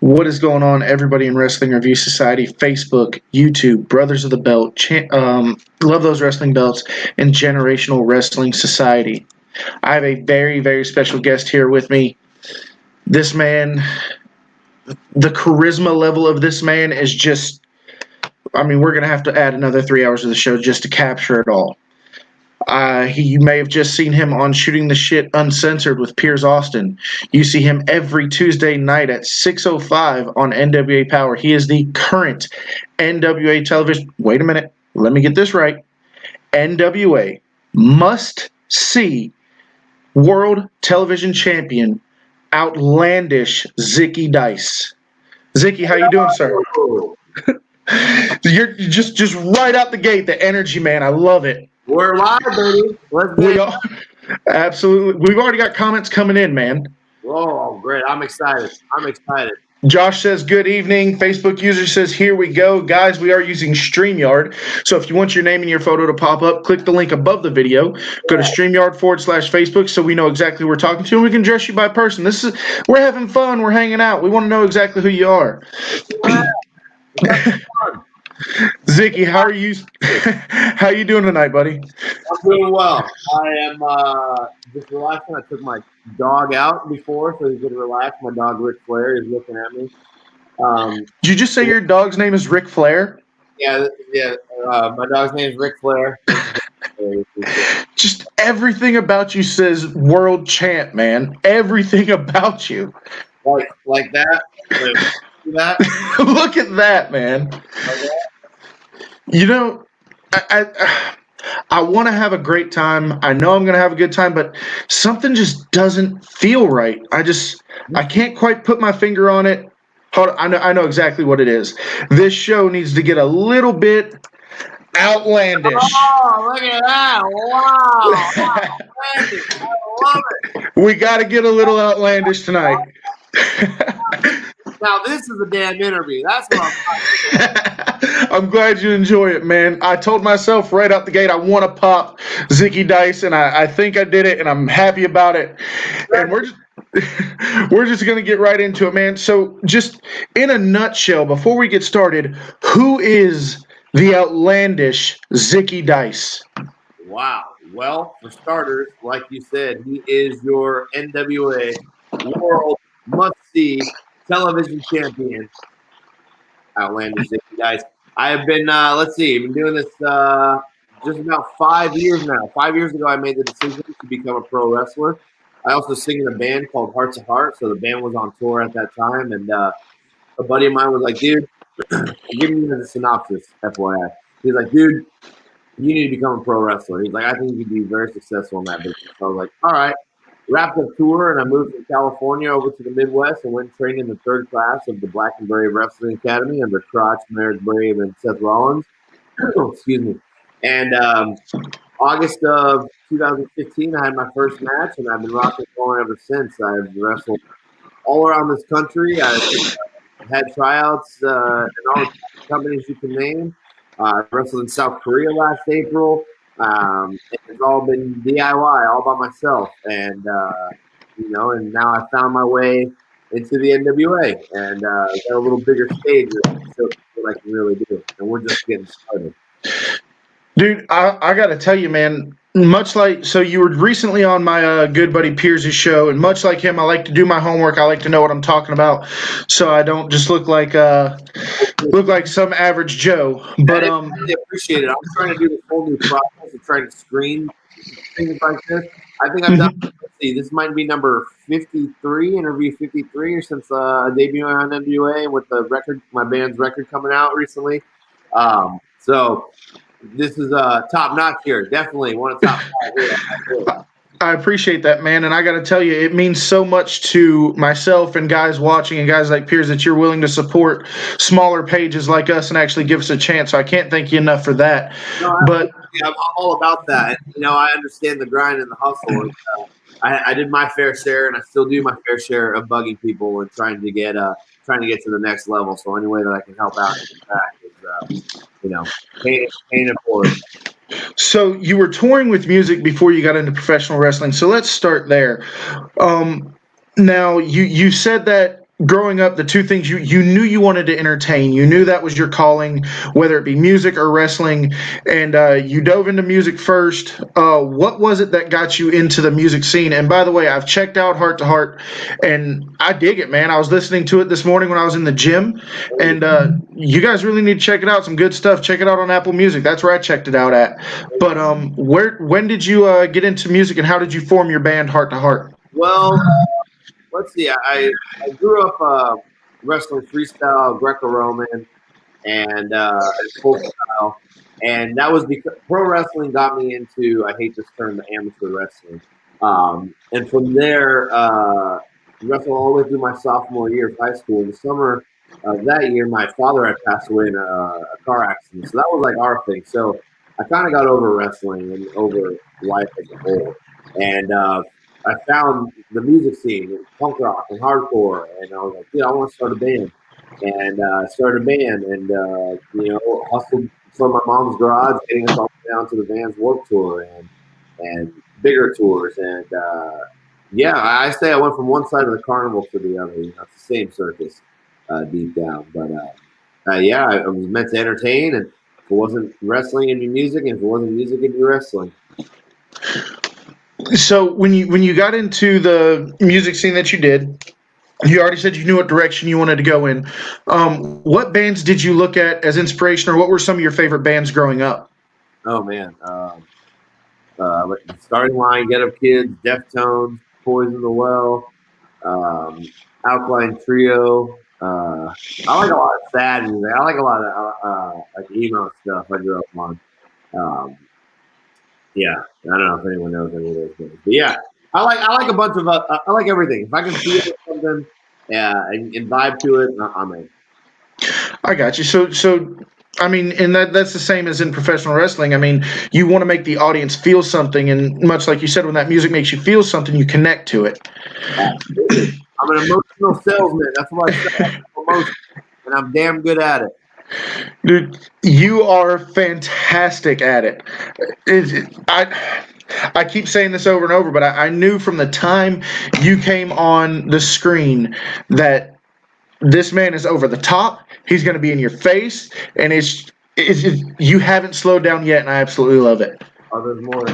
What is going on, everybody in Wrestling Review Society, Facebook, YouTube, Brothers of the Belt, Love Those Wrestling Belts, and Generational Wrestling Society. I have a very, very special guest here with me. This man, the charisma level of this man is just, we're going to have to add another 3 hours of the show just to capture it all. You may have just seen him on Shooting the Shit Uncensored with Piers Austin. You see him every Tuesday night at 6:05 on NWA Power. He is the current NWA television. Wait a minute. Let me get this right. NWA must-see world television champion, Outlandish Zicky Dice. Zicky, how you doing, sir? You're just right out the gate, the energy, man. I love it. We're live, baby. Absolutely. We've already got comments coming in, man. Whoa, great. I'm excited. Josh says, good evening. Facebook user says, here we go. Guys, we are using StreamYard. So if you want your name and your photo to pop up, click the link above the video. Go to StreamYard/Facebook so we know exactly who we're talking to, and we can address you by person. We're having fun. We're hanging out. We want to know exactly who you are. Zicky, how are you? How you doing tonight, buddy? I'm doing well. I am just relaxing. I took my dog out before so he could relax. My dog Ric Flair is looking at me. Did you just say your dog's name is Ric Flair? Yeah. My dog's name is Ric Flair. Just everything about you says world champ, man. Everything about you. Like that. That? Look at that, man. Okay. You know, I want to have a great time. I know I'm going to have a good time, but something just doesn't feel right. I can't quite put my finger on it. Hold on, I know exactly what it is. This show needs to get a little bit outlandish. Oh, look at that. Wow. Outlandish. I love it. We got to get a little outlandish tonight. Now, this is a damn interview. That's what I'm talking about. I'm glad you enjoy it, man. I told myself right out the gate I want to pop Zicky Dice, and I think I did it, and I'm happy about it. And we're just going to get right into it, man. So just in a nutshell, before we get started, who is the outlandish Zicky Dice? Wow. Well, for starters, like you said, he is your NWA World Must-See Television Champion. Outlandish Zicky Dice. I have been, I've been doing this just about 5 years now. 5 years ago, I made the decision to become a pro wrestler. I also sing in a band called Hearts of Heart, so the band was on tour at that time, and a buddy of mine was like, dude, give me the synopsis, FYI. He's like, dude, you need to become a pro wrestler. He's like, I think you could be very successful in that business. So I was like, all right. Wrapped up tour, and I moved from California over to the Midwest and went training in the third class of the Black and Brave Wrestling Academy under Crotch, Merrick Brave, and Seth Rollins. Excuse me. And August of 2015, I had my first match, and I've been rocking and rolling ever since. I've wrestled all around this country. I've had tryouts in all the companies you can name. I wrestled in South Korea last April. It's all been DIY, all by myself, and and now I found my way into the NWA, and got a little bigger stage so what I can really do, and we're just getting started. Dude, I got to tell you, man, much like, so you were recently on my good buddy Piers' show, and much like him, I like to do my homework. I like to know what I'm talking about, so I don't just look like some average Joe. But I appreciate it. I'm trying to do this whole new process of trying to screen things like this. I think I've done. Let's see, this might be number 53, interview 53, or since debuting on NWA with the record, my band's record coming out recently. So this is top notch here. Definitely one of the top 5 here. I appreciate that, man, and I got to tell you, it means so much to myself and guys watching and guys like Piers that you're willing to support smaller pages like us and actually give us a chance. So I can't thank you enough for that. No, I'm all about that. I understand the grind and the hustle. I did my fair share, and I still do my fair share of bugging people and trying to get to the next level. So any way that I can help out is, paying it forward. So you were touring with music before you got into professional wrestling. So let's start there. Now you said that growing up, the two things you knew you wanted to entertain, you knew that was your calling, whether it be music or wrestling, and you dove into music first. What was it that got you into the music scene? And by the way, I've checked out Heart to Heart, and I dig it, man. I was listening to it this morning when I was in the gym, and you guys really need to check it out. Some good stuff. Check it out on Apple Music. That's where I checked it out at. But when did you get into music, and how did you form your band Heart to Heart? Well, let's see. I grew up wrestling freestyle, Greco-Roman, and folk style, and that was because pro wrestling got me into. I hate this term, the amateur wrestling. And from there, wrestled all the way through my sophomore year of high school. In the summer of that year, my father had passed away in a car accident, so that was like our thing. So I kind of got over wrestling and over life as a whole, and I found the music scene, punk rock and hardcore, and I was like, yeah, I want to start a band. And started a band, and hustled from my mom's garage, getting us all down to the Vans Warped Tour and bigger tours. And yeah, I say I went from one side of the carnival to the other. It's the same circus deep down. But yeah, I was meant to entertain, and if it wasn't wrestling, it'd be music, and if it wasn't music, it'd be wrestling. So when you got into the music scene that you did, you already said you knew what direction you wanted to go in. What bands did you look at as inspiration, or what were some of your favorite bands growing up? Oh man, Starting Line, Get Up Kids, Deftones, Poison the Well, Alkaline Trio. I like a lot of sad music. I like a lot of like emo stuff. I grew up on. Yeah, I don't know if anyone knows any of those things, but yeah, I like a bunch of. I like everything. If I can feel something, yeah, and vibe to it, I'm in. I got you. So I mean, and that's the same as in professional wrestling. I mean, you want to make the audience feel something, and much like you said, when that music makes you feel something, you connect to it. Absolutely. I'm an emotional salesman. That's what I say. Emotion, and I'm damn good at it. Dude, you are fantastic at it. I keep saying this over and over, but I knew from the time you came on the screen that this man is over the top. He's going to be in your face, and you haven't slowed down yet, and I absolutely love it. Oh, there's more.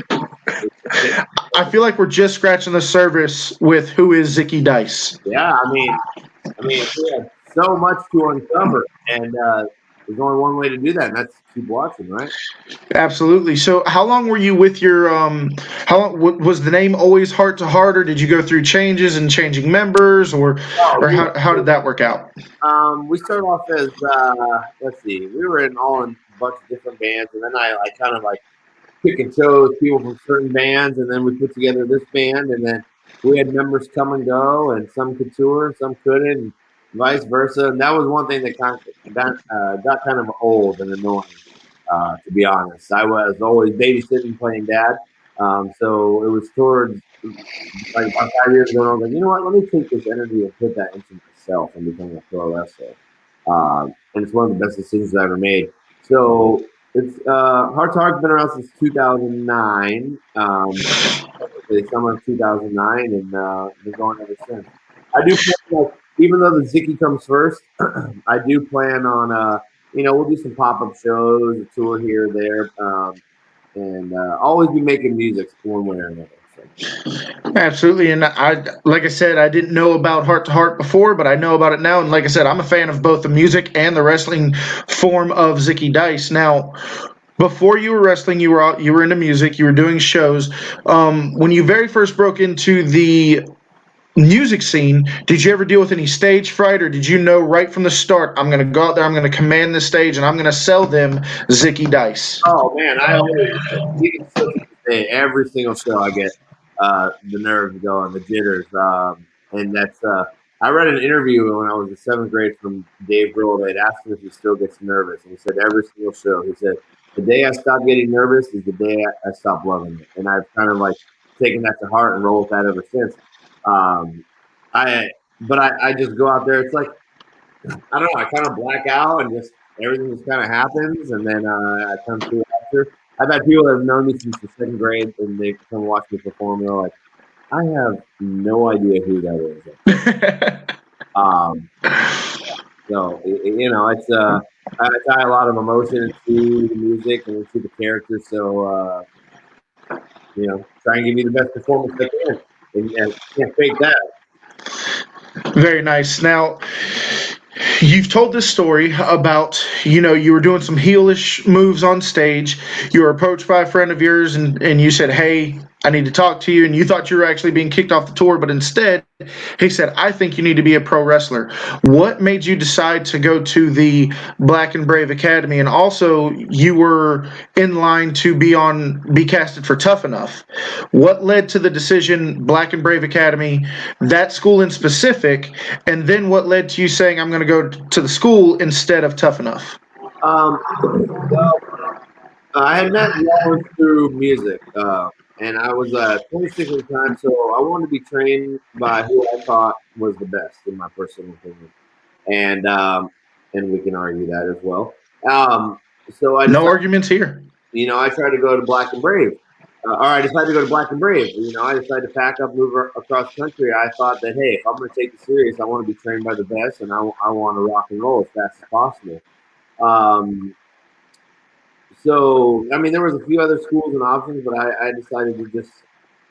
I feel like we're just scratching the surface with who is Zicky Dice. Yeah, I mean, we have so much to uncover, and there's only one way to do that, and that's keep watching, right? Absolutely. So, how long were you with your? How long was the name always Heart to Heart, or did you go through changes and changing members, or how did that work out? We started off as let's see, we were in a bunch of different bands, and then I kind of pick and chose people from certain bands, and then we put together this band, and then we had members come and go, and some could tour, some couldn't, and vice versa. And that was one thing that got kind of old and annoying, to be honest. I was always babysitting, playing dad, so it was towards like about 5 years ago. I was like, you know what? Let me take this energy and put that into myself and become a pro wrestler. And it's one of the best decisions I ever made. So it's Heart to Heart's been around since 2009, the summer of 2009, and been going ever since. I do plan, even though the Zicky comes first, I do plan on we'll do some pop-up shows, a tour here or there, and always be making music one way or another. So. Absolutely, and like I said, I didn't know about Heart to Heart before, but I know about it now. And like I said, I'm a fan of both the music and the wrestling form of Zicky Dice. Now, before you were wrestling, you were into music, you were doing shows. When you very first broke into the music scene, did you ever deal with any stage fright, or did you know right from the start, I'm going to go out there, I'm going to command the stage, and I'm going to sell them Zicky Dice? Oh man, I always even still to this day, every single show I get the nerves going, the jitters, and that's. I read an interview when I was in seventh grade from Dave Grohl. They'd asked him if he still gets nervous, and he said every single show. He said the day I stop getting nervous is the day I stop loving it, and I've kind of taken that to heart and roll with that ever since. I just go out there. It's like I don't know. I kind of black out and just everything just kind of happens, and then I come through after. I've had people that have known me since the second grade, and they come watch me perform. And they're like, "I have no idea who that is." Um, so it's I tie a lot of emotion into the music and into the character. So try and give you the best performance I can, and can't fake that. Very nice. Now, you've told this story about, you were doing some heelish moves on stage. You were approached by a friend of yours, and you said, "Hey, I need to talk to you." And you thought you were actually being kicked off the tour, but instead, he said, "I think you need to be a pro wrestler." What made you decide to go to the Black and Brave Academy? And also, you were in line to be casted for Tough Enough. What led to the decision, Black and Brave Academy, that school in specific, and then what led to you saying, "I'm going to go to the school instead of Tough Enough"? Well, I had met Lawrence through music, and I was 26 at the time, so I wanted to be trained by who I thought was the best, in my personal opinion, and we can argue that as well. Um, so I No decided, arguments here. I tried to go to Black and Brave. Or I decided to go to Black and Brave. I decided to pack up, move across country. I thought that, hey, if I'm going to take this serious, I want to be trained by the best, and I want to rock and roll as fast as possible. Um, so, I mean, there was a few other schools and options, but I decided to just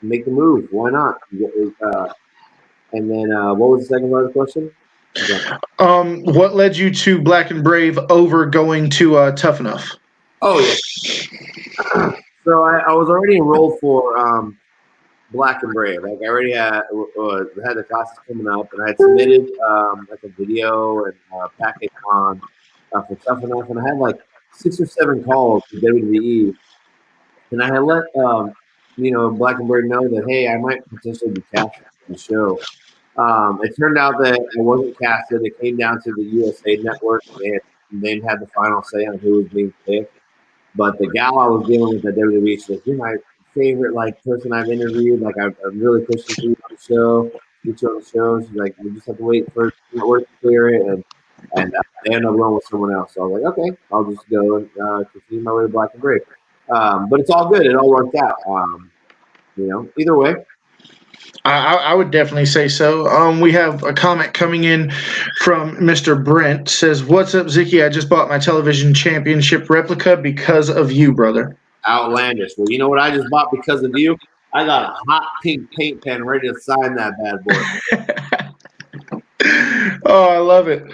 make the move. Why not? And then, what was the second part of the question? What led you to Black and Brave over going to Tough Enough? Oh yeah. So I was already enrolled for Black and Brave. Like I already had the classes coming up, and I had submitted like a video and packet on for Tough Enough, and I had like 6 or 7 calls to WWE. And I had let Black and Bird know that, hey, I might potentially be casted for the show. It turned out that I wasn't casted. It came down to the USA Network. They had the final say on who was being picked. But the gal I was dealing with at WWE, she's like, "You're my favorite person I've interviewed. Like I'm really pushing for you on the show, get you on the show." She's like, "We just have to wait for the network to clear it," and they ended up going with someone else. So I was like, "Okay, I'll just go and continue my way to Black and Brave." But it's all good. It all worked out. Either way. I would definitely say so. We have a comment coming in from Mr. Brent. Says, "What's up, Zicky? I just bought my television championship replica because of you, brother." Outlandish. Well, you know what I just bought because of you? I got a hot pink paint pen ready to sign that bad boy. Oh, I love it.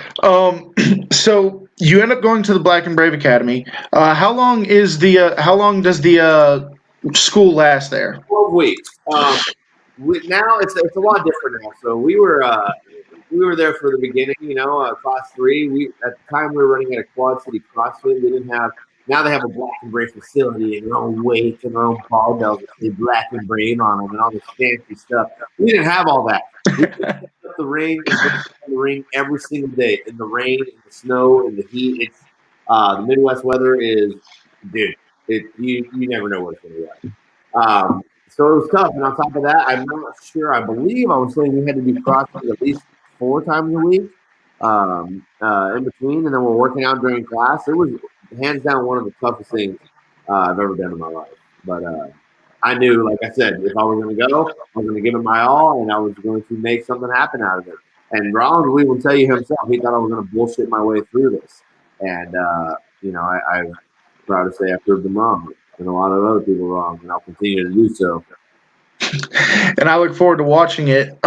So you end up going to the Black and Brave Academy. How long does the school last there? 12 weeks. Now it's a lot different now. So we were there for the beginning. Class 3. At the time we were running at a Quad City CrossFit. We didn't have. Now they have a Black and Brave facility and their own weights and their own barbells that say Black and Brave on them and all this fancy stuff. We didn't have all that. We set up the ring every single day in the rain, in the snow, in the heat. It's the Midwest weather is, dude. You never know what it's going to be like. So it was tough. And on top of that, I'm not sure. I believe I was saying we had to do CrossFit at least 4 times a week in between, and then we're working out during class. It was hands down one of the toughest things I've ever done in my life. But I knew, like I said, if I was going to go, I was going to give it my all, and I was going to make something happen out of it. And Rollins Lee will tell you himself, he thought I was going to bullshit my way through this. And, I'm proud to say I proved him wrong, and a lot of other people wrong, and I'll continue to do so. And I look forward to watching it.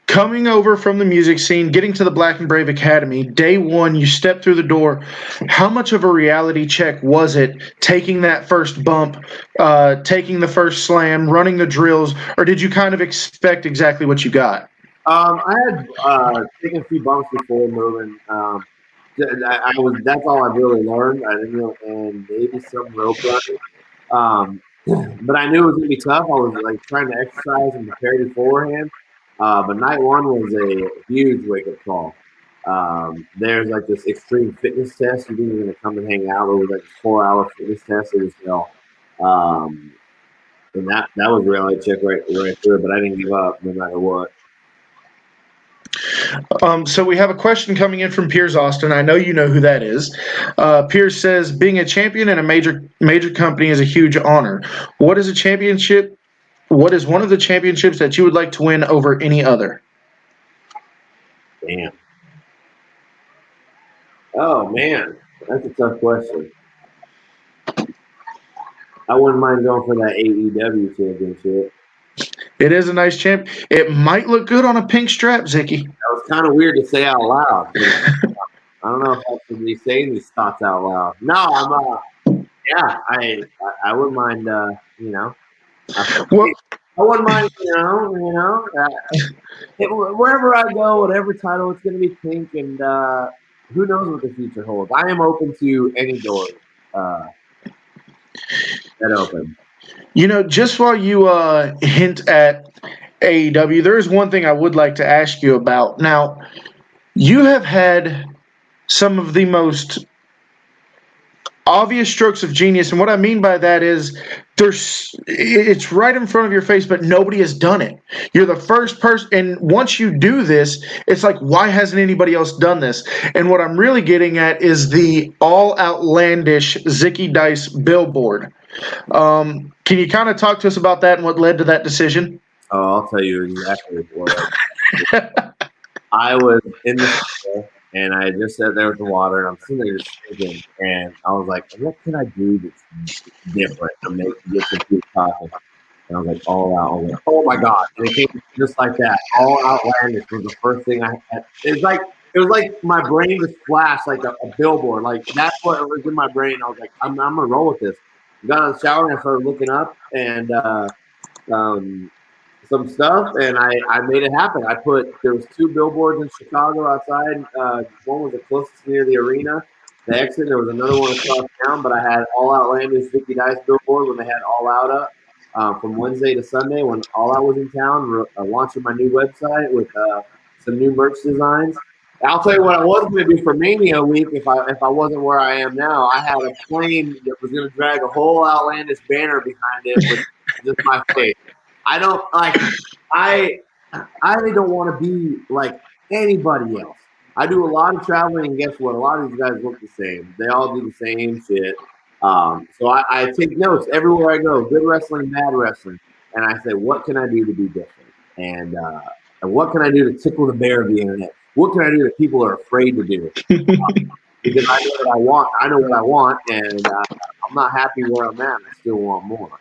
Coming over from the music scene, getting to the Black and Brave Academy, day one, you step through the door. How much of a reality check was it taking that first bump, taking the first slam, running the drills, or did you kind of expect exactly what you got? I had taken a few bumps before moving. That's all I really learned. I didn't know, and maybe some rope running. But I knew it was gonna be tough. I was like trying to exercise and prepare beforehand. But night one was a huge wake up call. There's like this extreme fitness test. You think you're gonna come and hang out. It was like a 4-hour fitness test. It was hell. And that was a reality check right through it. But I didn't give up no matter what. So we have a question coming in from Piers Austin. I know you know who that is. Piers says, "Being a champion in a major company is a huge honor. What is a championship? What is one of the championships that you would like to win over any other?" Damn. Oh man, that's a tough question. I wouldn't mind going for that AEW championship. It is a nice champ. It might look good on a pink strap, Zicky. That was kind of weird to say out loud. I don't know if I should be saying these thoughts out loud. No, yeah, I wouldn't mind. Well, I wouldn't mind. Wherever I go, whatever title, it's going to be pink, and who knows what the future holds. I am open to any door uh, that open. just while you hint at AEW, there is one thing I would like to ask you about. Now, you have had some of the most obvious strokes of genius, and what I mean by that is it's right in front of your face, but nobody has done it. You're the first person, and once you do this, it's like, why hasn't anybody else done this? And what I'm really getting at is the all outlandish Zicky Dice billboard. Can you kind of talk to us about that and what led to that decision? Oh, I'll tell you exactly what. I was in the store and I just sat there with the water and I'm sitting there just thinking, and I was like, what can I do that's different to get some people talking? And I was like, all out. I was like, oh my god! And it came just like that. All outlandish was the first thing I had. It was like my brain just flashed like a billboard. Like that's what it was in my brain. I was like, I'm gonna roll with this. I got out of the shower and I started looking up and some stuff, and I made it happen. There was 2 billboards in Chicago outside. One was the closest near the arena, the exit. There was another one across town, but I had All Outlandish Zicky Dice billboard when they had All Out up from Wednesday to Sunday when All Out was in town, launching my new website with some new merch designs. I'll tell you what I was going to do for Mania week if I wasn't where I am now. I had a plane that was going to drag a whole outlandish banner behind it with just my face. I don't like. I don't want to be like anybody else. I do a lot of traveling, and guess what? A lot of these guys look the same. They all do the same shit. So I take notes everywhere I go. Good wrestling, bad wrestling, and I say, what can I do to be different? And what can I do to tickle the bear of the internet? What can I do that people are afraid to do? Because I know what I want. I know what I want, and I'm not happy where I'm at. I still want more.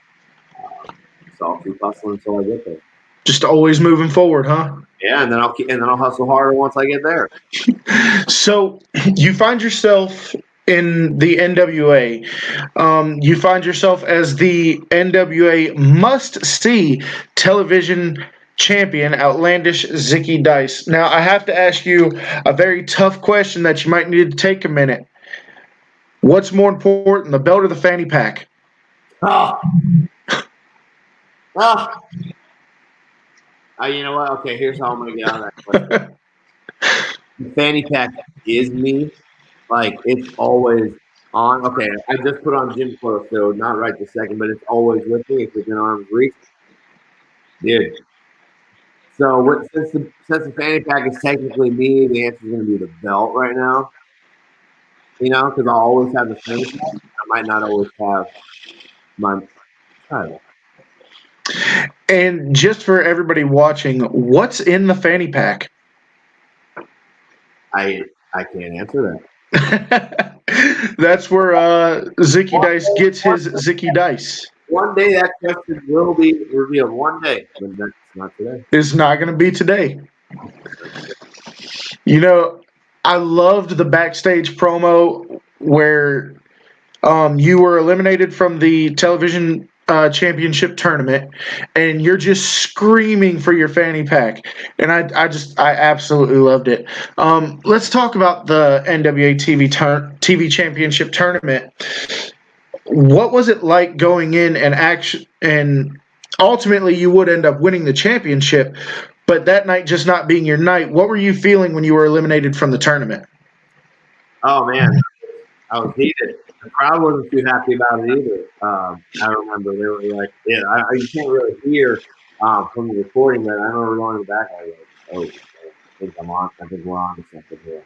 So I'll keep hustling until I get there. Just always moving forward, huh? Yeah, and then I'll hustle harder once I get there. So you find yourself in the NWA. You find yourself as the NWA must-see television champion, outlandish Zicky Dice. Now, I have to ask you a very tough question that you might need to take a minute. What's more important, the belt or the fanny pack? Oh. You know what? Okay, here's how I'm going to get out of that question. The fanny pack is me. Like, it's always on. Okay, I just put on gym clothes, so not right this second, but it's always with me. It's within arm's reach. Dude. So since the fanny pack is technically me, the answer is going to be the belt right now. Because I'll always have the fanny pack. I might not always have my title. And just for everybody watching, what's in the fanny pack? I can't answer that. That's where Zicky Dice gets his Zicky Dice. One day that question will be revealed. One day, but that's not today. It's not going to be today. I loved the backstage promo where you were eliminated from the television championship tournament, and you're just screaming for your fanny pack, and I absolutely loved it. Let's talk about the NWA TV championship tournament. What was it like going in and ultimately you would end up winning the championship, but that night just not being your night? What were you feeling when you were eliminated from the tournament? Oh man, I was heated. The crowd wasn't too happy about it either. I remember they were like, "Yeah, you can't really hear from the recording, but I remember going in the back. I was like, oh, I think we're on to something here."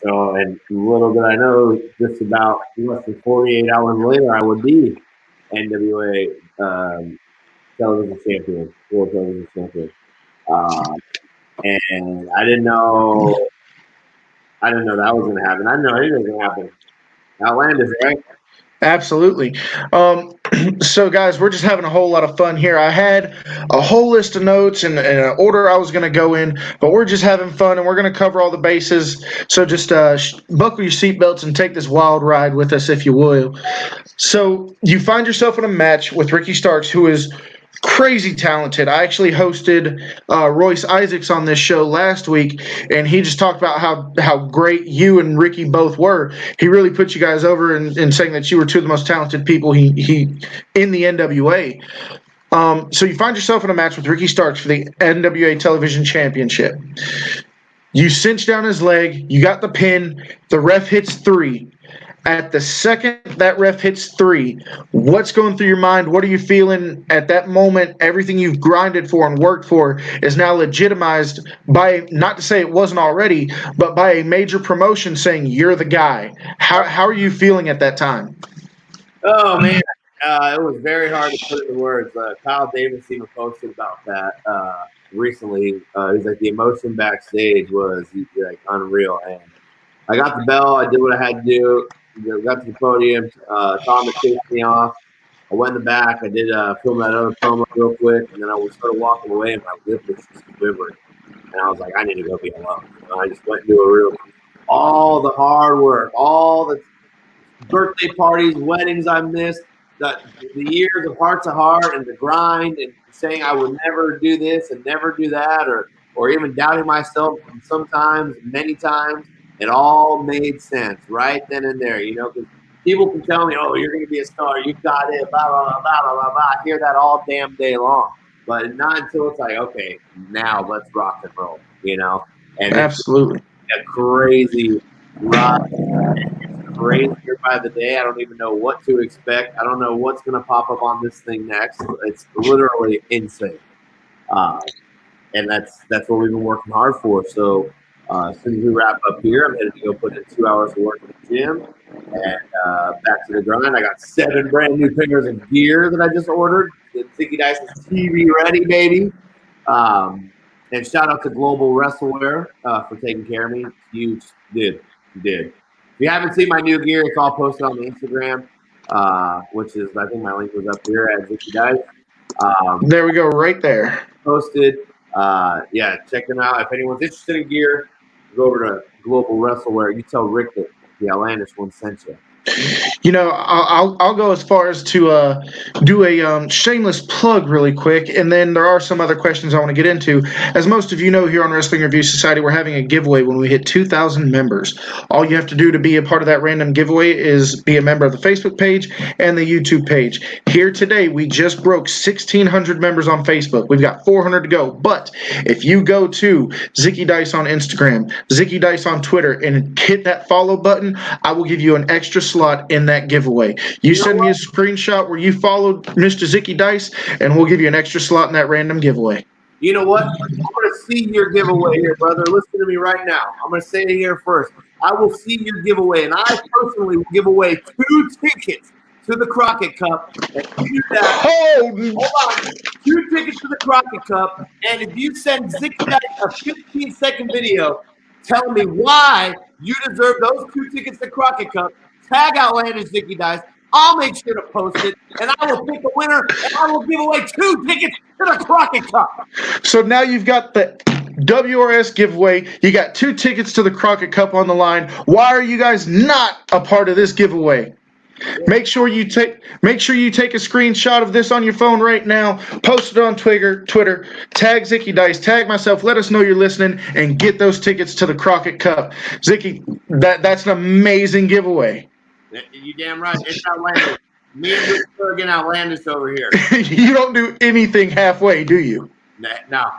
And little did I know, just about less than 48 hours later, I would be NWA television champion, world television champion. and I didn't know that was going to happen. I didn't know anything was going to happen. Outlandish, right? Absolutely. So, guys, we're just having a whole lot of fun here. I had a whole list of notes and an order I was going to go in, but we're just having fun and we're going to cover all the bases. So, just buckle your seatbelts and take this wild ride with us, if you will. So, you find yourself in a match with Ricky Starks, who is crazy talented. I actually hosted Royce Isaacs on this show last week, and he just talked about how great you and Ricky both were. He really put you guys over in saying that you were two of the most talented people he in the NWA. So you find yourself in a match with Ricky Starks for the NWA Television Championship. You cinch down his leg. You got the pin. The ref hits 3. At the second that ref hits 3, what's going through your mind? What are you feeling at that moment? Everything you've grinded for and worked for is now legitimized by, not to say it wasn't already, but by a major promotion saying you're the guy. How are you feeling at that time? Oh man, it was very hard to put into words. Kyle Davis even posted about that recently. He's like, the emotion backstage was like unreal, and I got the bell. I did what I had to do. Got to the podium. Thomas chased me off. I went in the back. I did film that other promo real quick, and then I started walking away, and my lip was just quivering. And I was like, I need to go be alone. I just went into a room. All the hard work, all the birthday parties, weddings I missed, the years of heart to heart and the grind and saying I would never do this and never do that, or even doubting myself sometimes, many times. It all made sense right then and there, because people can tell me, oh, you're going to be a star, you got it, blah, blah, blah, blah, blah, blah. I hear that all damn day long. But not until it's like, okay, now let's rock and roll, And Absolutely. It's a crazy ride. It's crazier by the day. I don't even know what to expect. I don't know what's going to pop up on this thing next. It's literally insane. And that's what we've been working hard for. So as soon as we wrap up here, I'm headed to go put in 2 hours of work in the gym and back to the grind. I got 7 brand new fingers of gear that I just ordered. The Zicky Dice is TV ready, baby. And shout out to Global WrestleWear for taking care of me. Huge, dude. If you haven't seen my new gear, it's all posted on the Instagram, which is, I think my link was up here at Zicky Dice. There we go, right there. Posted. Yeah, check them out. If anyone's interested in gear, go over to Global WrestleWear. You tell Rick that the Outlandish one sent you. I'll go as far as to do a shameless plug really quick, and then there are some other questions I want to get into. As most of you know, here on Wrestling Review Society, we're having a giveaway when we hit 2,000 members. All you have to do to be a part of that random giveaway is be a member of the Facebook page and the YouTube page. Here today, we just broke 1,600 members on Facebook. We've got 400 to go, but if you go to Zicky Dice on Instagram, Zicky Dice on Twitter, and hit that follow button, I will give you an extra slot in that giveaway. You send me a screenshot where you followed Mr. Zicky Dice, and we'll give you an extra slot in that random giveaway. You know what? I'm going to see your giveaway here, brother. Listen to me right now. I'm going to say it here first. I will see your giveaway, and I personally will give away 2 tickets to the Crockett Cup. And if you do that, hold on, 2 tickets to the Crockett Cup, and if you send Zicky Dice a 15-second video telling me why you deserve those 2 tickets to Crockett Cup, tag Outlandish Zicky Dice. I'll make sure to post it, and I will pick a winner, and I will give away 2 tickets to the Crockett Cup. So now you've got the WRS giveaway. You got 2 tickets to the Crockett Cup on the line. Why are you guys not a part of this giveaway? Make sure you take a screenshot of this on your phone right now. Post it on Twitter. Tag Zicky Dice. Tag myself. Let us know you're listening, and get those tickets to the Crockett Cup. Zicky, that's an amazing giveaway. You damn right. It's Outlandish. Me and Rick Bergen Outlandish over here. You don't do anything halfway, do you? No.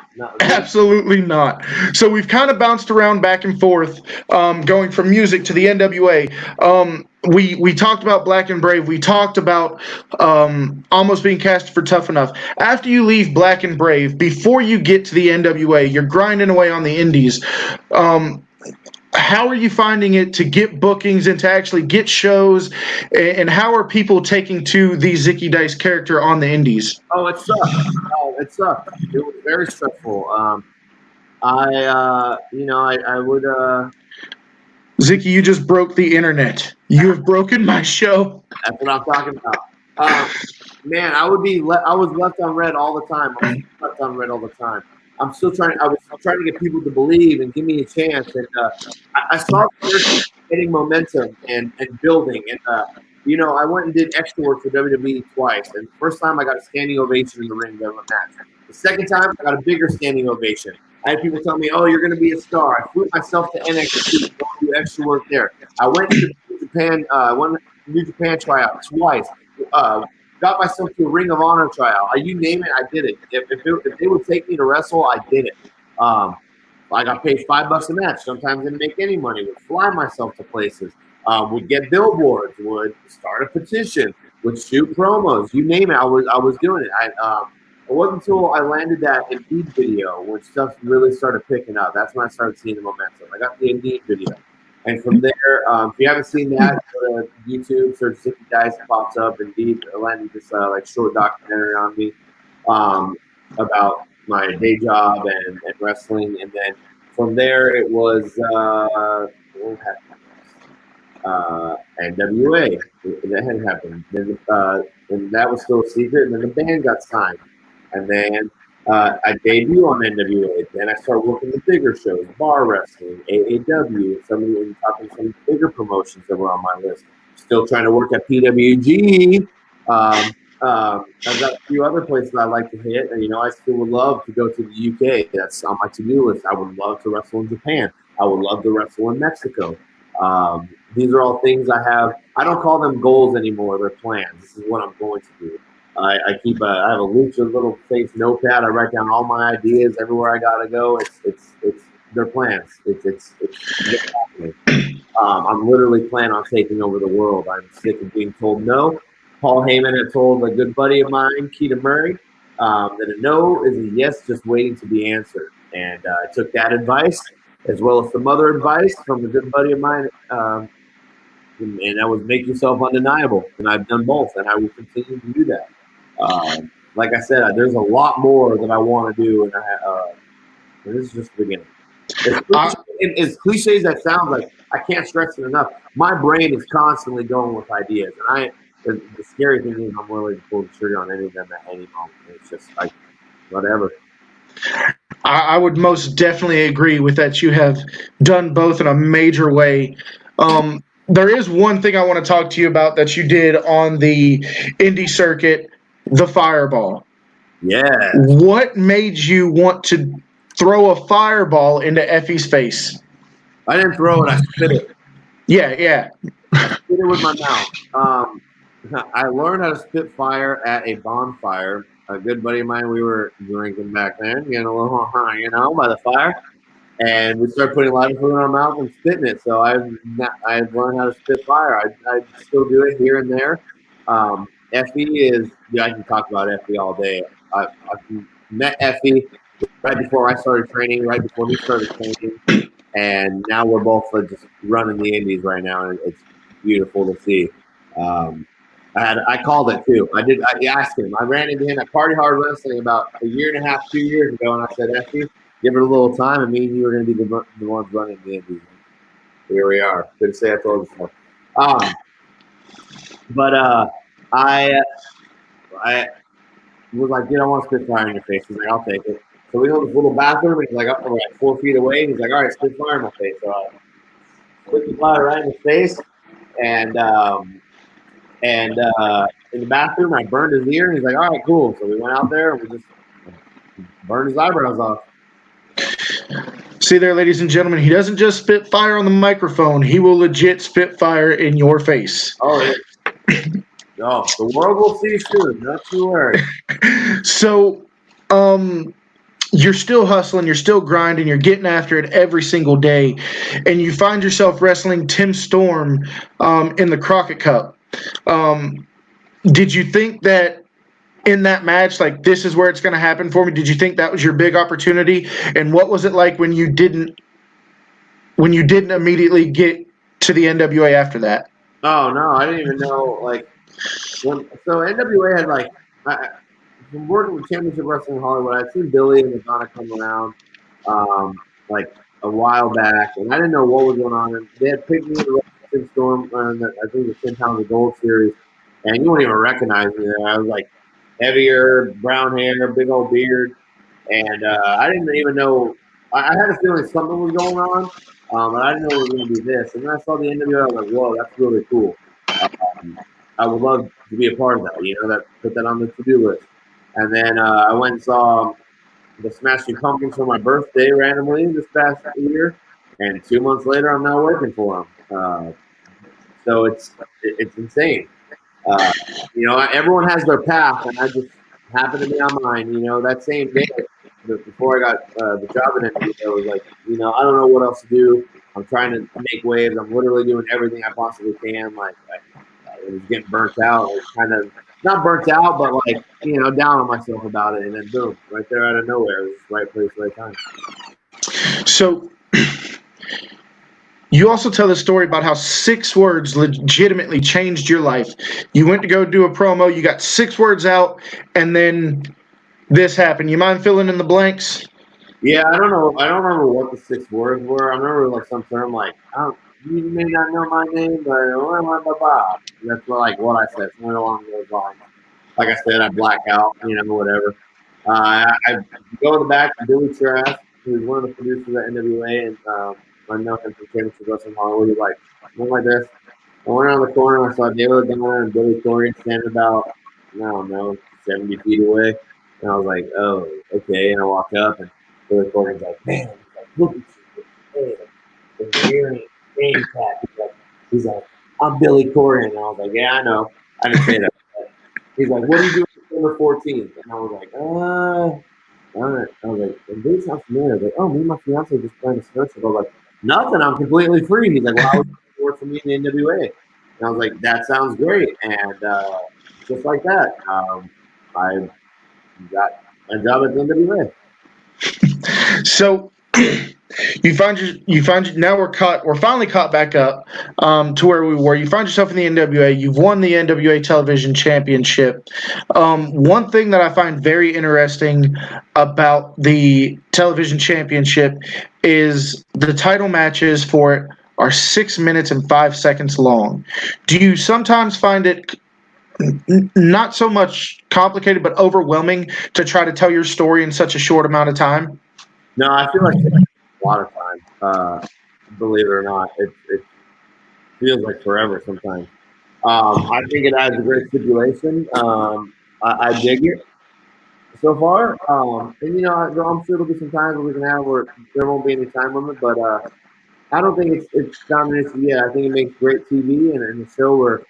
Absolutely not. So we've kind of bounced around back and forth, going from music to the NWA. We talked about Black and Brave. We talked about almost being cast for Tough Enough. After you leave Black and Brave, before you get to the NWA, you're grinding away on the indies. How are you finding it to get bookings and to actually get shows? And how are people taking to the Zicky Dice character on the indies? Oh, it sucked. It was very stressful. I would. Zicky, you just broke the internet. You have broken my show. That's what I'm talking about. Man, I would be. I was left on red all the time. I'm still left on red all the time. I'm still trying. I was trying to get people to believe and give me a chance. And I saw getting momentum and building. And I went and did extra work for WWE twice. And the first time I got a standing ovation in the ring of a match. The second time I got a bigger standing ovation. I had people tell me, "Oh, you're going to be a star." I flew myself to NXT to do extra work there. I went to Japan. Won New Japan tryout twice. Got myself to a Ring of Honor tryout. You name it, I did it. If they would take me to wrestle, I did it. I got paid $5 a match. Sometimes didn't make any money. Would fly myself to places. Would get billboards. Would start a petition. Would shoot promos. You name it, I was doing it. It wasn't until I landed that Indeed video when stuff really started picking up. That's when I started seeing the momentum. I got the Indeed video. And from there, if you haven't seen that, go to YouTube, search Zicky Dice, it pops up. Indeed, landed this short documentary on me about my day job and wrestling. And then from there, it was NWA. That had happened. Then, and that was still a secret. And then the band got signed. And then I debuted on NWA. Then I started working the bigger shows, bar wrestling, AAW, some bigger promotions that were on my list. Still trying to work at PWG. I've got a few other places I like to hit, and I still would love to go to the UK. That's on my to-do list. I would love to wrestle in Japan. I would love to wrestle in Mexico. These are all things I have. I don't call them goals anymore. They're plans. This is what I'm going to do. I have a lucha little face notepad. I write down all my ideas everywhere I gotta go. It's their plans. It's happening. I'm literally planning on taking over the world. I'm sick of being told no. Paul Heyman had told a good buddy of mine, Keita Murray, that a no is a yes just waiting to be answered. And I took that advice as well as some other advice from a good buddy of mine. And that was make yourself undeniable. And I've done both, and I will continue to do that. Like I said, there's a lot more that I want to do, and this is just the beginning. As cliche as that sounds, like I can't stress it enough. My brain is constantly going with ideas, and the scary thing is I'm willing to pull the trigger on any of them at any moment. It's just like whatever. I would most definitely agree with that. You have done both in a major way. There is one thing I want to talk to you about that you did on the indie circuit, the fireball. Yeah. What made you want to throw a fireball into Effie's face? I didn't throw it. I spit it. Yeah. I spit it with my mouth. I learned how to spit fire at a bonfire. A good buddy of mine, we were drinking back then, getting a little high, by the fire. And we started putting a lot of food in our mouth and spitting it. So I've learned how to spit fire. I still do it here and there. Effie is, I can talk about Effie all day. I met Effie right before I started training, right before he started training. And now we're both just running the indies right now. And it's beautiful to see. I called it too. I asked him. I ran into him at Party Hard Wrestling about a year and a half, 2 years ago. And I said, Effie, give it a little time, and me and you are going to be the ones running the indies. Here we are. Good to say I told you so. But I was like, I want to spit fire in your face. He's like, I'll take it. So we go to this little bathroom, and he's like, we're like 4 feet away, and he's like, all right, spit fire in my face. So I spit the fire right in his face, and in the bathroom, I burned his ear, and he's like, all right, cool. So we went out there, and we just burned his eyebrows off. See there, ladies and gentlemen, he doesn't just spit fire on the microphone. He will legit spit fire in your face. Oh, yeah. No, the world will see soon. Not too worried. So, you're still hustling, you're still grinding, you're getting after it every single day, and you find yourself wrestling Tim Storm in the Crockett Cup. Did you think that in that match, like, this is where it's going to happen for me? Did you think that was your big opportunity? And what was it like when you didn't immediately get to the NWA after that? Oh no, I didn't even know. Like, so NWA had like, from working with Championship Wrestling in Hollywood, I'd seen Billy and Madonna come around, like a while back, and I didn't know what was going on. And they had picked me in the Washington Storm, I think the 10 pounds of gold series, and you won't even recognize me there. I was like heavier, brown hair, big old beard, and I didn't even know. I had a feeling something was going on, but I didn't know it was going to be this. And then I saw the NWO, I was like, "Whoa, that's really cool." I would love to be a part of that. That put that on the to-do list. And then I went and saw the Smashing Pumpkins for my birthday randomly this past year, and 2 months later, I'm now working for them. So it's insane. Uh, everyone has their path, and I just happened to be on mine. That same day before I got the job in NBA, I was like, I don't know what else to do. I'm trying to make waves. I'm literally doing everything I possibly can. Like I was getting burnt out. I was kind of not burnt out, but like down on myself about it. And then boom, right there out of nowhere, it was right place, right time. So you also tell the story about how 6 words legitimately changed your life. You went to go do a promo, you got 6 words out, and then this happened. You mind filling in the blanks? Yeah, I don't know. I don't remember what the 6 words were. I remember like some term like, you may not know my name, but blah, blah, blah. That's what I said. Something along those lines. Like I said, I black out, whatever. I go in the back to Billy Trash, who's one of the producers at NWA, and I know him from Championship Wrestling Hollywood. He's like, went like this. I went around the corner, I saw David Gunn and Billy Corgan standing about, I don't know, 70 feet away. And I was like, oh, okay. And I walked up, and Billy Corgan's like, man, he's like, look at you, man, the hearing name tag. He's like, I'm Billy Corgan. And I was like, yeah, I know. I didn't say that. He's like, what are you doing December 14th? And I was like, all right. I was like, and this sounds familiar. I was like, oh, me and my fiance just playing a search. I was like, nothing. I'm completely free. He's like, well, I was work for me in the NWA. And I was like, that sounds great. And just like that, I got a job at the NWA. So now we're finally caught back up to where we were. You find yourself in the NWA. You've won the NWA Television Championship. One thing that I find very interesting about the Television Championship is the title matches for it are 6 minutes and 5 seconds long. Do you sometimes find it not so much complicated but overwhelming to try to tell your story in such a short amount of time? No, I feel like a lot of time. Believe it or not, it feels like forever sometimes. I think it has a great stipulation. I dig it so far. And I'm sure there'll be some times where we can have where there won't be any time limit, but I don't think it's domination yet. I think it makes great TV and a show where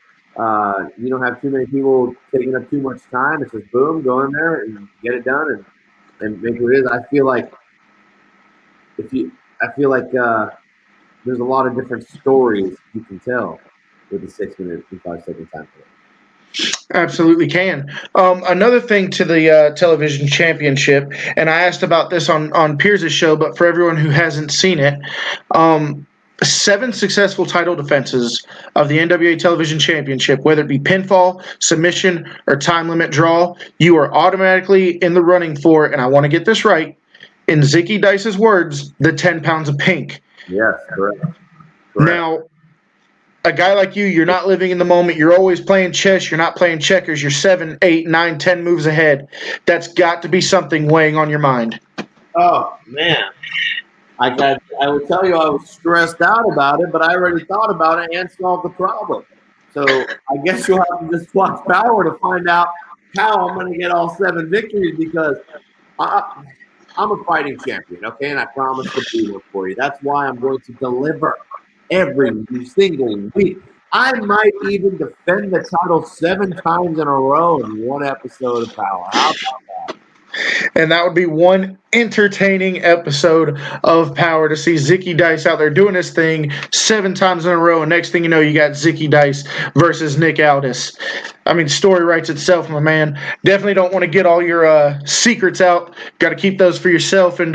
you don't have too many people taking up too much time. It's just boom, go in there and get it done and make what it is. I feel like there's a lot of different stories you can tell with the 6 minute and 5 second time limit. Absolutely can. Another thing to the television championship, and I asked about this on Pierce's show, but for everyone who hasn't seen it, 7 successful title defenses of the NWA Television Championship, whether it be pinfall, submission, or time limit draw, you are automatically in the running for, and I want to get this right, in Zicky Dice's words, the 10 pounds of pink. Yes, correct. Now, a guy like you're not living in the moment. You're always playing chess. You're not playing checkers. You're 7, 8, 9, 10 moves ahead. That's got to be something weighing on your mind. Oh, man. I would tell you I was stressed out about it, but I already thought about it and solved the problem. So I guess you'll have to just watch Power to find out how I'm going to get all 7 victories because I'm a fighting champion, okay? And I promise to be one for you. That's why I'm going to deliver every single week. I might even defend the title 7 times in a row in one episode of Power. How about that? And that would be one entertaining episode of Power to see Zicky Dice out there doing his thing 7 times in a row. And next thing you know, you got Zicky Dice versus Nick Aldis. I mean, story writes itself, my man. Definitely don't want to get all your secrets out. Got to keep those for yourself and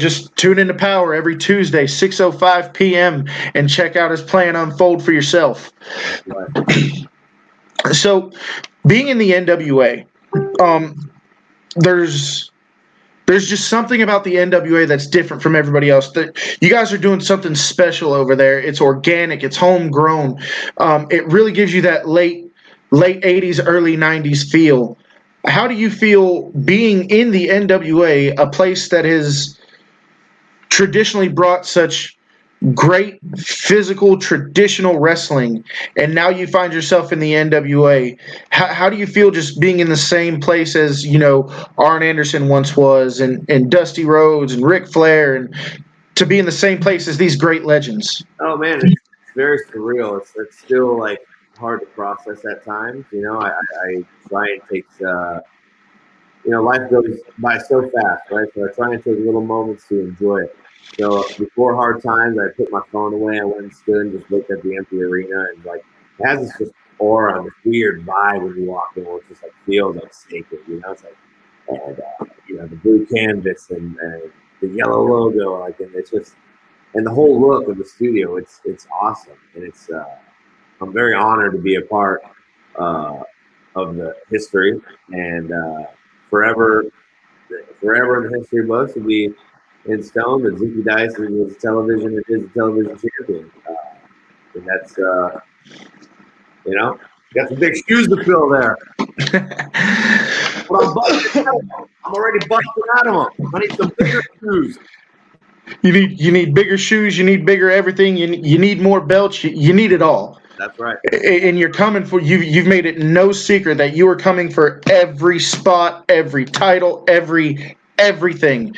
just tune into Power every Tuesday, 6:05 p.m. and check out his plan unfold for yourself. Right. So, being in the NWA, there's There's just something about the NWA that's different from everybody else. That you guys are doing something special over there. It's organic. It's homegrown. It really gives you that late '80s, early '90s feel. How do you feel being in the NWA, a place that has traditionally brought such great physical traditional wrestling, and now you find yourself in the NWA? How do you feel just being in the same place as Arn Anderson once was, and Dusty Rhodes and Ric Flair, and to be in the same place as these great legends? Oh man, it's very surreal. It's still like hard to process at times. I try and take life goes by so fast, right? So I try and take little moments to enjoy it. So before hard times, I put my phone away. I went and stood and just looked at the empty arena, and like it has this just aura, this weird vibe when you walk in, where it just like feels like sacred. It's like and the blue canvas and the yellow logo, like, and it's just and the whole look of the studio. It's awesome, and it's I'm very honored to be a part of the history, and forever in the history books will be in stone that Zicky Dyson was television and is a television champion. And that's, got some big shoes to fill there. But I'm already busting out of them. I need some bigger shoes. You need bigger shoes. You need bigger everything. You need more belts. You need it all. That's right. And you're coming for you've made it no secret that you are coming for every spot, every title, everything.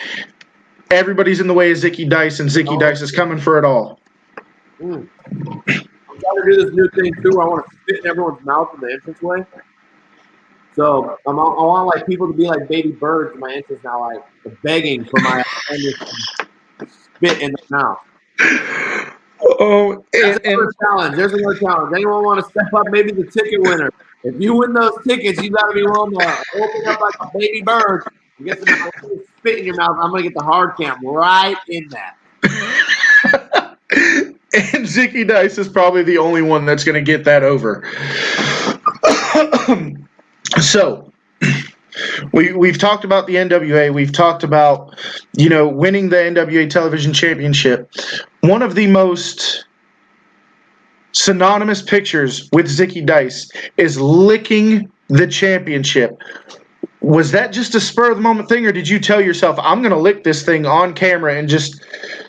Everybody's in the way of Zicky Dice, and Zicky Dice is coming for it all. I'm trying to do this new thing too, where I want to spit in everyone's mouth in the entranceway. So I want like people to be like baby birds in my entrance now, like begging for my spit in the mouth. Oh, That's another challenge. There's another challenge. Anyone want to step up? Maybe the ticket winner. If you win those tickets, you got to be willing to open up like a baby bird and get some spit in your mouth. I'm going to get the hard cam right in that. And Zicky Dice is probably the only one that's going to get that over. So, we've talked about the NWA. We've talked about, winning the NWA Television Championship. One of the most synonymous pictures with Zicky Dice is licking the championship. Was that just a spur of the moment thing, or did you tell yourself, I'm going to lick this thing on camera, and just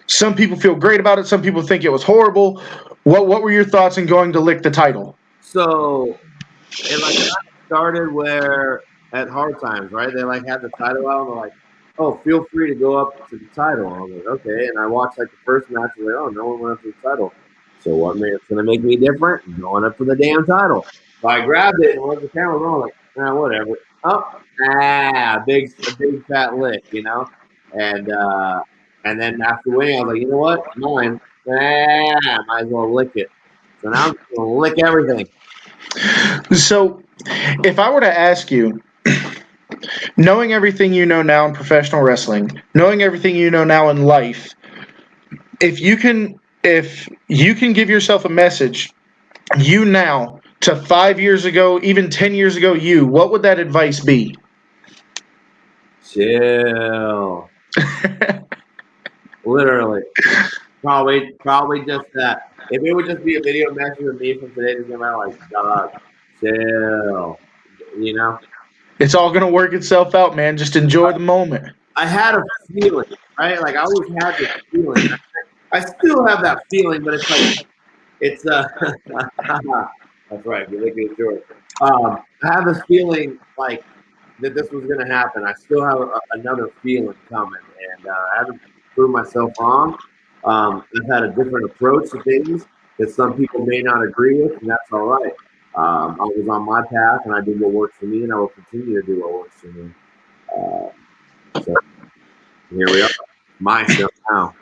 some people feel great about it, some people think it was horrible? What were your thoughts in going to lick the title? So it started where at Hard Times, right? They had the title out, and they're like, oh, feel free to go up to the title. I was like, okay. And I watched the first match, and like, oh, no one went up to the title. So what it's going to make me different? Going up for the damn title. So I grabbed it and went to the camera, and I'm like, whatever. A big fat lick, And then after winning, I was like, you know what? Mine. Might as well lick it. So now I'm going to lick everything. So if I were to ask you, knowing everything you know now in professional wrestling, knowing everything you know now in life, if you can give yourself a message, you now, to 5 years ago, even 10 years ago, what would that advice be? Chill. Literally. Probably just that. If it would just be a video message with me from today, just like, dog, chill. It's all going to work itself out, man. Just enjoy the moment. I had a feeling, right? Like I always had this feeling. I still have that feeling, but it's like, that's right. You're looking at George. I have this feeling like that this was going to happen. I still have another feeling coming, and I haven't proved myself wrong. I've had a different approach to things that some people may not agree with, and that's all right. I was on my path, and I did what worked for me, and I will continue to do what works for me. So here we are. My show now.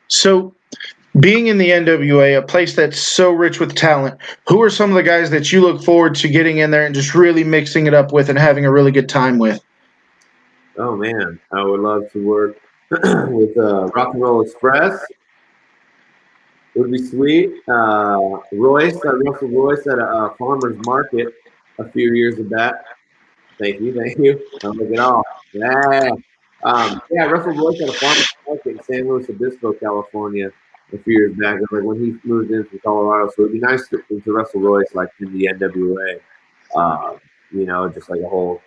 So, being in the NWA, a place that's so rich with talent, who are some of the guys that you look forward to getting in there and just really mixing it up with and having a really good time with? Oh, man. I would love to work with Rock and Roll Express. It would be sweet. Russell Royce at a farmer's market a few years back. Thank you. I'll look it all. Yeah. Yeah, I wrestled Royce at a farmer's market in San Luis Obispo, California, a few years back. It was like when he moved in from Colorado, so it'd be nice to wrestle Royce like in the NWA. Just like a whole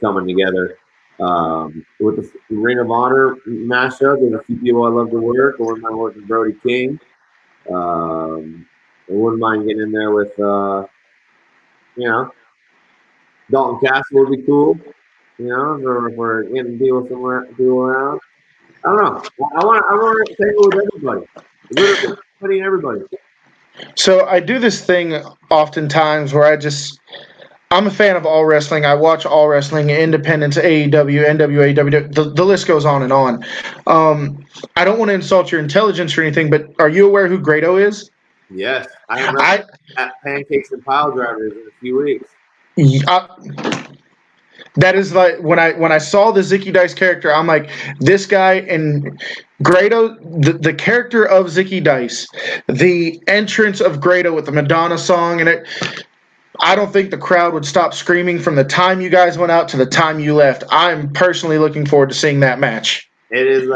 coming together. With the Ring of Honor mashup, there's a few people I love to work. I wouldn't mind working Brody King. I wouldn't mind getting in there with, Dalton Castle would be cool. If we're getting people around. I don't know. I want to tangle with everybody. Literally everybody and everybody. So I do this thing oftentimes where I'm a fan of all wrestling. I watch all wrestling, independence, AEW, NWA, WWE. The list goes on and on. I don't want to insult your intelligence or anything, but are you aware who Grado is? Yes, I am wrestling at Pancakes and Pile Drivers in a few weeks. That is like when I saw the Zicky Dice character, I'm like, this guy and Grado, the character of Zicky Dice, the entrance of Grado with the Madonna song and it. I don't think the crowd would stop screaming from the time you guys went out to the time you left. I'm personally looking forward to seeing that match. It is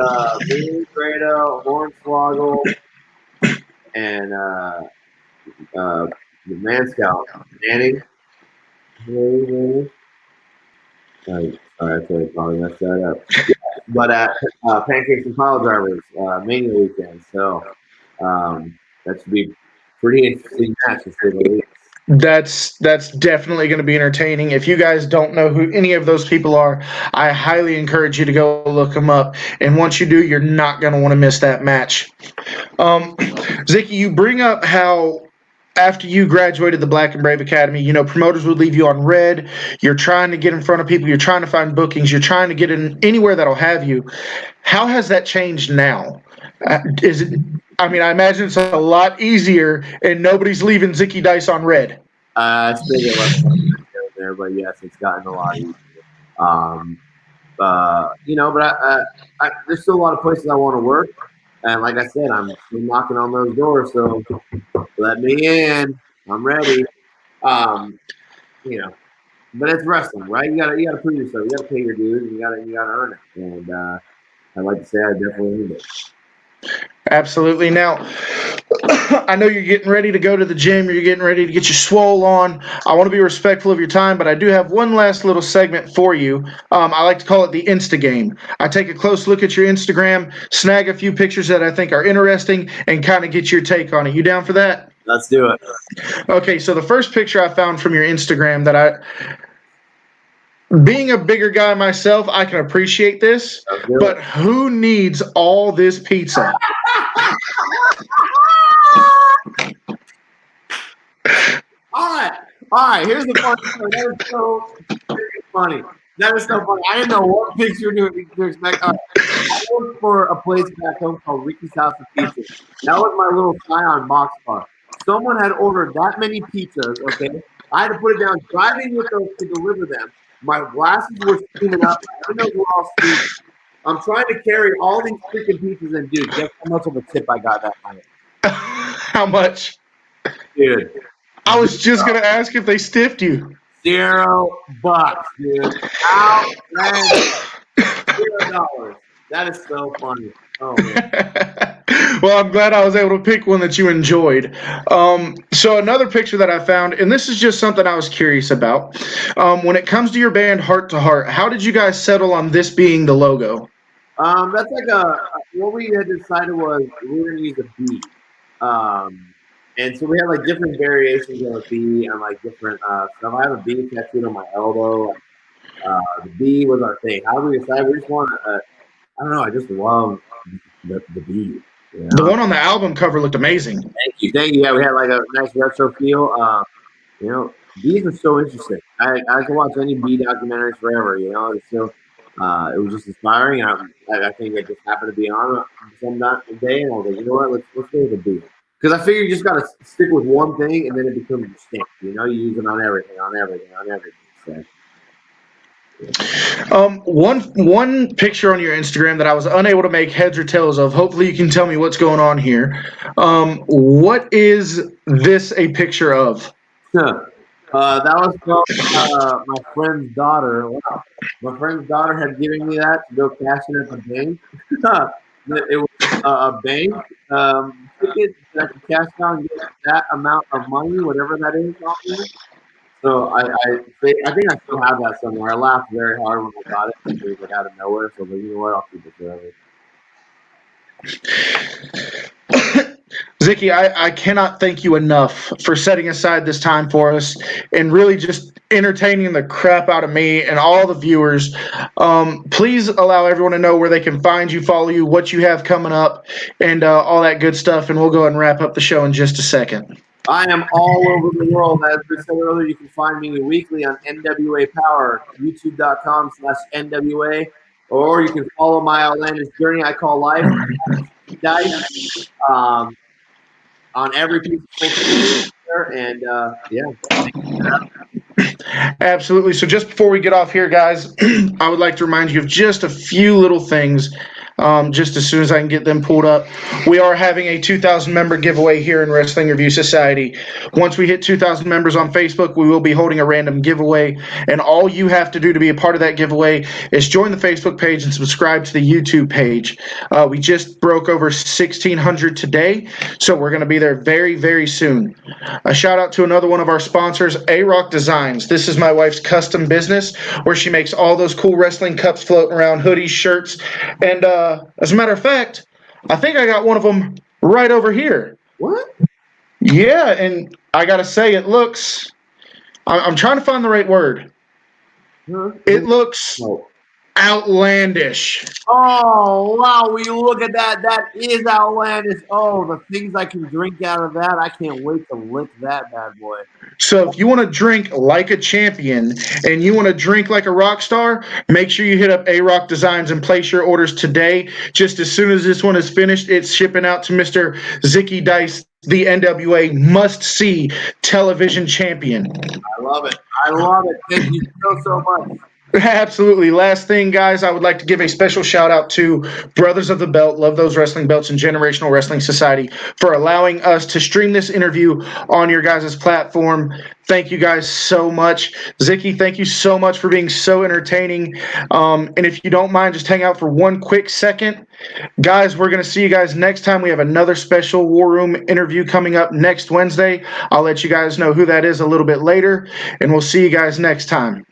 me, Grado, Hornswoggle, and the Man Scout, Manning. Sorry, I probably messed that up. Yeah, but at Pancakes and Pile Drivers Mania weekend, so that should be pretty interesting match to say the least. That's definitely going to be entertaining. If you guys don't know who any of those people are, I highly encourage you to go look them up. And once you do, you're not going to want to miss that match. Zicky, you bring up how after you graduated the Black and Brave Academy, promoters would leave you on red. You're trying to get in front of people. You're trying to find bookings. You're trying to get in anywhere that'll have you. How has that changed now? Is it? I mean, I imagine it's a lot easier, and nobody's leaving Zicky Dice on red. It's been less there, but yes, it's gotten a lot easier. But there's still a lot of places I want to work, and like I said, I'm still knocking on those doors. So let me in. I'm ready. But it's wrestling, right? You gotta prove yourself. You gotta pay your dues, and you gotta earn it. And I'd like to say I definitely need it. Absolutely. Now, I know you're getting ready to go to the gym. You're getting ready to get your swole on. I want to be respectful of your time, but I do have one last little segment for you. I like to call it the Insta game. I take a close look at your Instagram, snag a few pictures that I think are interesting, and kind of get your take on it. You down for that? Let's do it. Okay, so the first picture I found from your Instagram being a bigger guy myself, I can appreciate this, but who needs all this pizza? All right. Here's the funny part. That is so funny. That is so funny. I didn't know what picture to expect. I worked for a place back home called Ricky's House of Pizza. That was my little Scion box car. Someone had ordered that many pizzas, okay? I had to put it down, driving with those to deliver them. My glasses were steaming up. I know we're all steaming. I'm trying to carry all these freaking pizzas, and dude, guess how much of a tip I got that night? How much? Dude. I was just going to ask if they stiffed you. $0, dude. Outrageous. $0. That is so funny. Oh, man. Well, I'm glad I was able to pick one that you enjoyed. So another picture that I found, and this is just something I was curious about. When it comes to your band, Heart to Heart, how did you guys settle on this being the logo? That's like what we had decided was we were going to use a B. And so we had like different variations of a B and like different stuff. I have a B tattooed on my elbow. The B was our thing. How did we decide? We just want I don't know. I just love the B. You know? The one on the album cover looked amazing. Thank you. Yeah, we had like a nice retro feel. Bees are so interesting. I can watch any bee documentaries forever. It's still, it was just inspiring. I think it just happened to be on some day, and I was like, you know what, let's go with the bee. Because I figure you just gotta stick with one thing, and then it becomes distinct. You use it on everything. So. One picture on your Instagram that I was unable to make heads or tails of. Hopefully you can tell me what's going on here. What is this a picture of? Huh. That was from my friend's daughter. Wow. My friend's daughter had given me that to go cash in at the bank. It was a bank ticket that I could cash out and get that amount of money, whatever that is, off me. So I think I still have that somewhere. I laughed very hard when I got it. It was like out of nowhere. So I was like, you know what? I'll keep it forever. Zicky, I cannot thank you enough for setting aside this time for us and really just entertaining the crap out of me and all the viewers. Please allow everyone to know where they can find you, follow you, what you have coming up, and all that good stuff. And we'll go ahead and wrap up the show in just a second. I am all over the world. As we said earlier, you can find me weekly on NWA Power, youtube.com/NWA, or you can follow my outlandish journey I call life, Dice, on every piece of social media. And yeah. Absolutely. So just before we get off here, guys, I would like to remind you of just a few little things. Just as soon as I can get them pulled up, we are having a 2,000 member giveaway here in Wrestling Review Society. Once we hit 2,000 members on Facebook, we will be holding a random giveaway, and all you have to do to be a part of that giveaway is join the Facebook page and subscribe to the YouTube page. We just broke over 1,600 today, so we're going to be there very, very soon. A shout out to another one of our sponsors, A-Rock Designs. This is my wife's custom business where she makes all those cool wrestling cups floating around, hoodies, shirts, and as a matter of fact, I think I got one of them right over here. What? Yeah, and I gotta say, it looks. I'm trying to find the right word. It looks outlandish. Oh, wow. Will you look at that? That is outlandish. Oh, the things I can drink out of that. I can't wait to lick that bad boy. So if you want to drink like a champion and you want to drink like a rock star, make sure you hit up A-Rock Designs and place your orders today. Just as soon as this one is finished, it's shipping out to Mr. Zicky Dice, the NWA must-see television champion. I love it. I love it. Thank you so much. Absolutely. Last thing, guys, I would like to give a special shout out to Brothers of the Belt, Love Those Wrestling Belts, and Generational Wrestling Society for allowing us to stream this interview on your guys' platform. Thank you guys so much. Zicky, thank you so much for being so entertaining. And if you don't mind, just hang out for one quick second. Guys, we're going to see you guys next time. We have another special War Room interview coming up next Wednesday. I'll let you guys know who that is a little bit later, and we'll see you guys next time.